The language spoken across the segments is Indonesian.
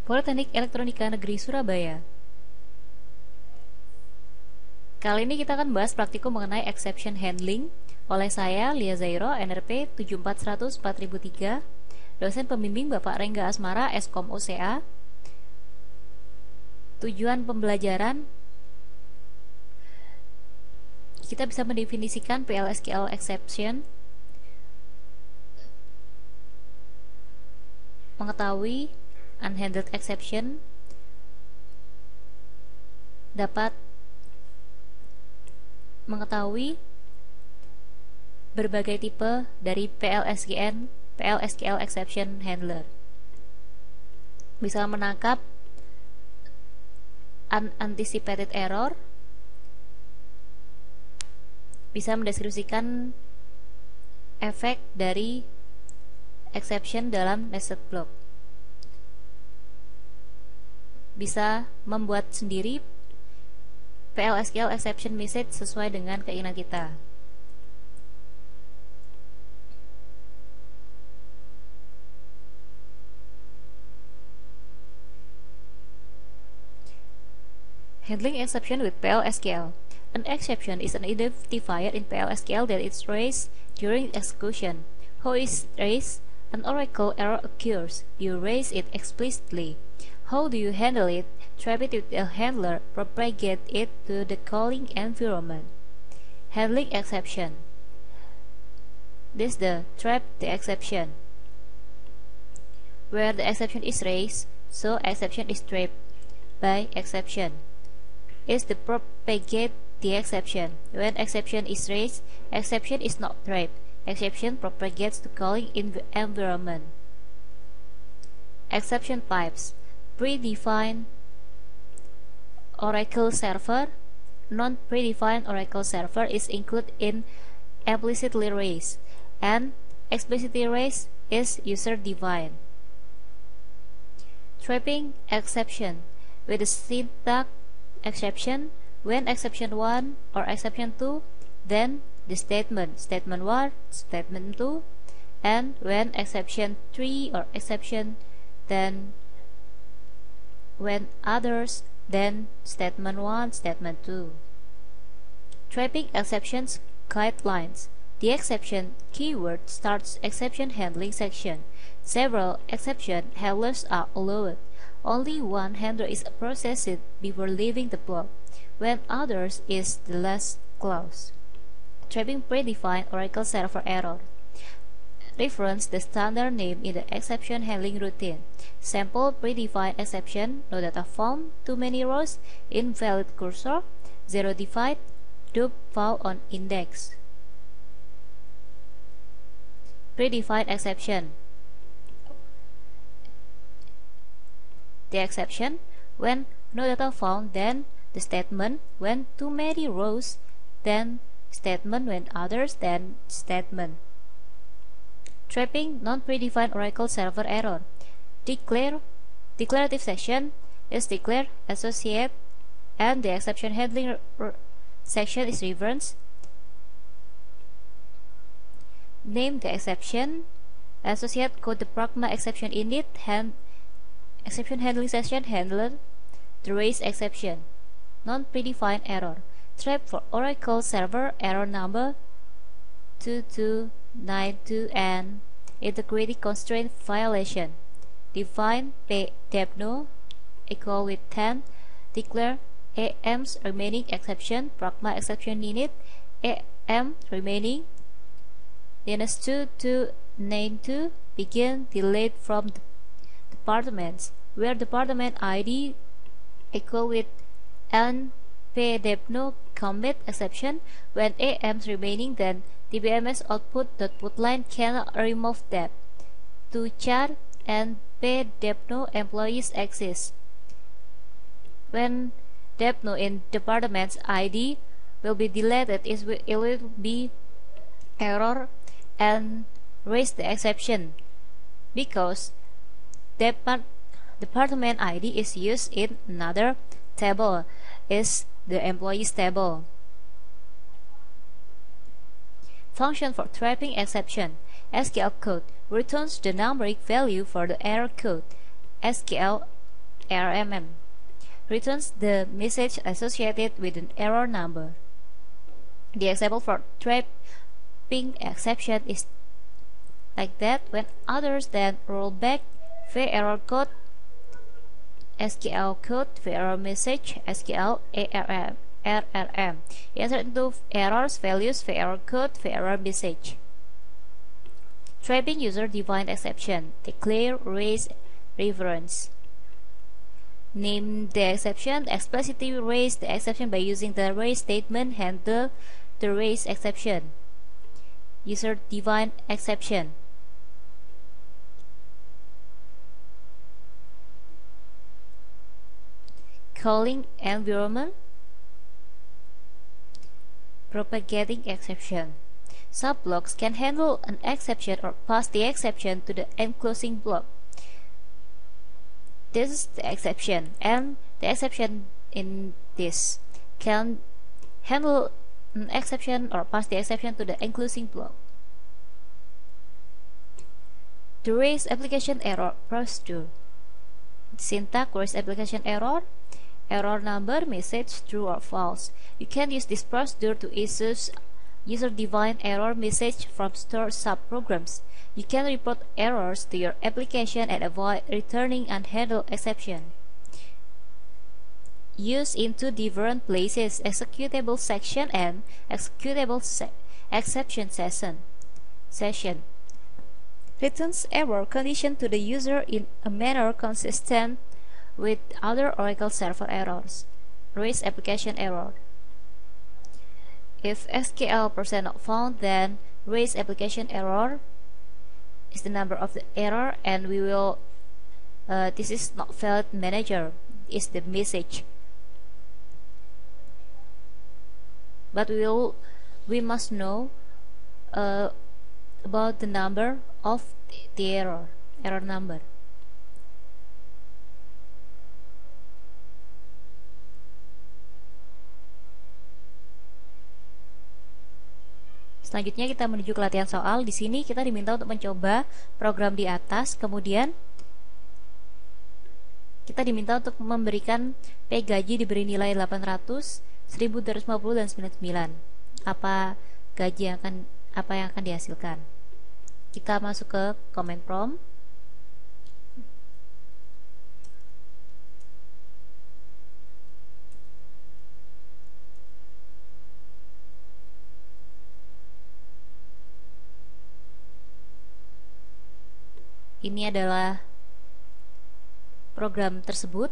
Politeknik Elektronika Negeri Surabaya. Kali ini kita akan bahas praktikum mengenai exception handling oleh saya, Lia Zairo, NRP 7400-4003, dosen pembimbing Bapak Rengga Asmara, Eskom OCA. Tujuan pembelajaran, kita bisa mendefinisikan PL/SQL exception, mengetahui unhandled exception, dapat mengetahui berbagai tipe dari PL/SQL exception handler, bisa menangkap unanticipated error, bisa mendeskripsikan efek dari exception dalam nested block, bisa membuat sendiri PL/SQL exception message sesuai dengan keinginan kita. Handling exception with PL/SQL. An exception is an identifier in PL/SQL that is raised during execution. How is raised? An oracle error occurs. You raise it explicitly. How do you handle it? Trap it with a handler. Propagate it to the calling environment. Handling exception. This the trap the exception. Where the exception is raised, so exception is trapped by exception. Is the propagate the exception. When exception is raised, exception is not trapped. Exception propagates to calling environment. Exception types: predefined Oracle server. Non-predefined Oracle server is included in implicitly raised, and explicitly raised is user-defined. Trapping exception with the syntax exception. When exception 1 or exception 2, then the statement 1, statement 2, and when exception 3 or exception, then when others, then statement 1, statement 2. Trapping exceptions guidelines. The exception keyword starts exception handling section. Several exception handlers are allowed. Only one handler is processed before leaving the block, when others is the last clause. Trapping predefined Oracle server error. Reference the standard name in the exception handling routine. Sample predefined exception: no data found, too many rows, invalid cursor, 0 divide, dupe found on index. Predefined exception. The exception: when no data found, then the statement; when too many rows, then statement; when others, then statement. Trapping non-predefined Oracle server error. Declarative section is declared associate, and the exception handling section is reference. Name the exception. Associate code the pragma exception init. Exception handling section handler the raise exception. Non-predefined error. Trap for Oracle server error number 2292 and integrity constraint violation. Define pdebno equal with 10. Declare AM's remaining exception. Pragma exception init AM remaining -2292 begin delayed from the departments, where department ID equal with npdebno commit exception. When AM's remaining, then DBMS output.putline cannot remove debt. To char and pdebno employees exist. When debno in department's ID will be deleted, it will be error and raise the exception because department ID is used in another table, is the employees table. Function for trapping exception. SQL code returns the numeric value for the error code. SQL ARMM returns the message associated with an error number. The example for trapping exception is like that: when others then roll back the error code, SQL code, the error message, SQL ARRM. Insert into errors values, the error code, the error message. Trapping user-defined exception. Declare raise reference. Name the exception. Explicitly raise the exception by using the raise statement. Handle the raise exception. User-defined exception. Calling environment. Propagating exception. Subblocks can handle an exception or pass the exception to the enclosing block. This is the exception, and the exception in this can handle an exception or pass the exception to the enclosing block. The raise application error procedure. Syntax: raise application error. Error number, message true or false. You can use this procedure to issue user-defined error message from stored subprograms. You can report errors to your application and avoid returning unhandled exception. Use in two different places: executable section and executable exception session. Returns error condition to the user in a manner consistent with other Oracle server errors. Raise application error. If SQL % not found, then raise application error is the number of the error, and we will this is not valid manager is the message. But we must know about the number of the error number. Selanjutnya kita menuju ke latihan soal. Di sini kita diminta untuk mencoba program di atas, kemudian kita diminta untuk memberikan P gaji diberi nilai 800, 1250 dan 99. Apa yang akan dihasilkan? Kita masuk ke command prompt. Ini adalah program tersebut.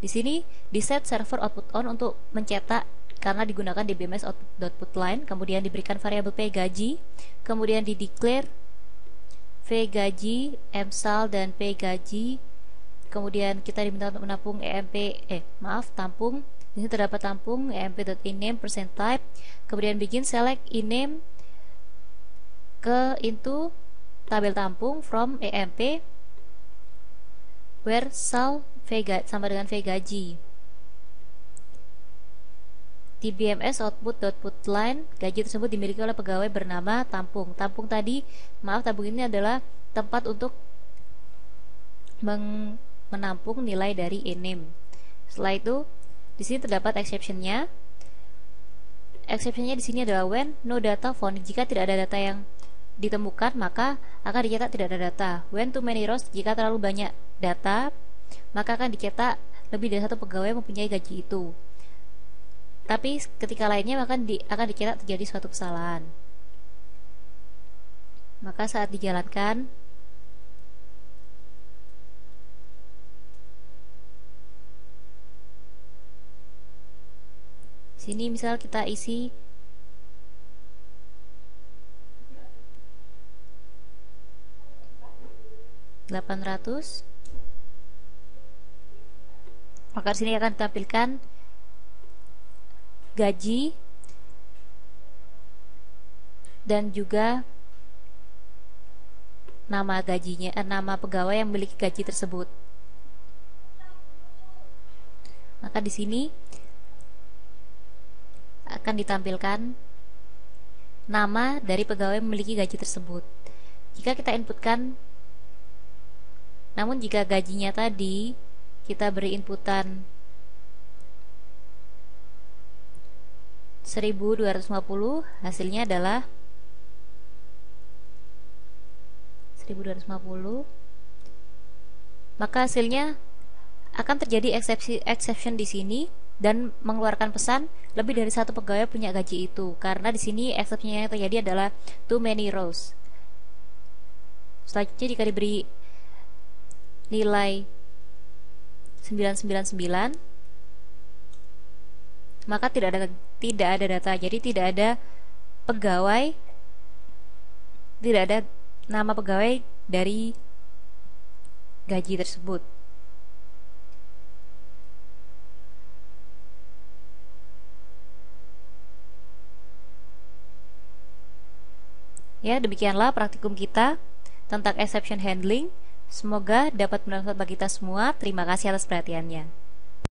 Di sini di set server output on untuk mencetak karena digunakan DBMS output line, kemudian diberikan variabel P gaji, kemudian dideclare V gaji, emsal dan P gaji. Kemudian kita diminta untuk menampung tampung. Di sini terdapat tampung emp.ename %type. Kemudian bikin select ename ke into tabel tampung from emp where sal sama dengan V gaji. Di BMS output.putline, gaji tersebut dimiliki oleh pegawai bernama tampung. Tampung ini adalah tempat untuk menampung nilai dari ename. Setelah itu, di sini terdapat exception-nya. Exception-nya di sini adalah when no data found. Jika tidak ada data yang ditemukan, maka akan dicetak tidak ada data. When too many rows, jika terlalu banyak data, maka akan dicetak lebih dari satu pegawai mempunyai gaji itu. Tapi ketika lainnya akan dicetak terjadi suatu kesalahan. Maka saat dijalankan, sini misal kita isi $800, maka di sini akan ditampilkan gaji dan juga nama gajinya, nama pegawai yang memiliki gaji tersebut. Maka di sini akan ditampilkan nama dari pegawai yang memiliki gaji tersebut. Jika kita inputkan, namun jika gajinya tadi kita beri inputan 1250, hasilnya adalah 1250, maka hasilnya akan terjadi exception di sini dan mengeluarkan pesan lebih dari satu pegawai punya gaji itu, karena di sini exception yang terjadi adalah too many rows. Selanjutnya jika diberi nilai 999, maka tidak ada data, jadi tidak ada pegawai, tidak ada nama pegawai dari gaji tersebut. Ya, demikianlah praktikum kita tentang exception handling. Semoga dapat bermanfaat bagi kita semua. Terima kasih atas perhatiannya.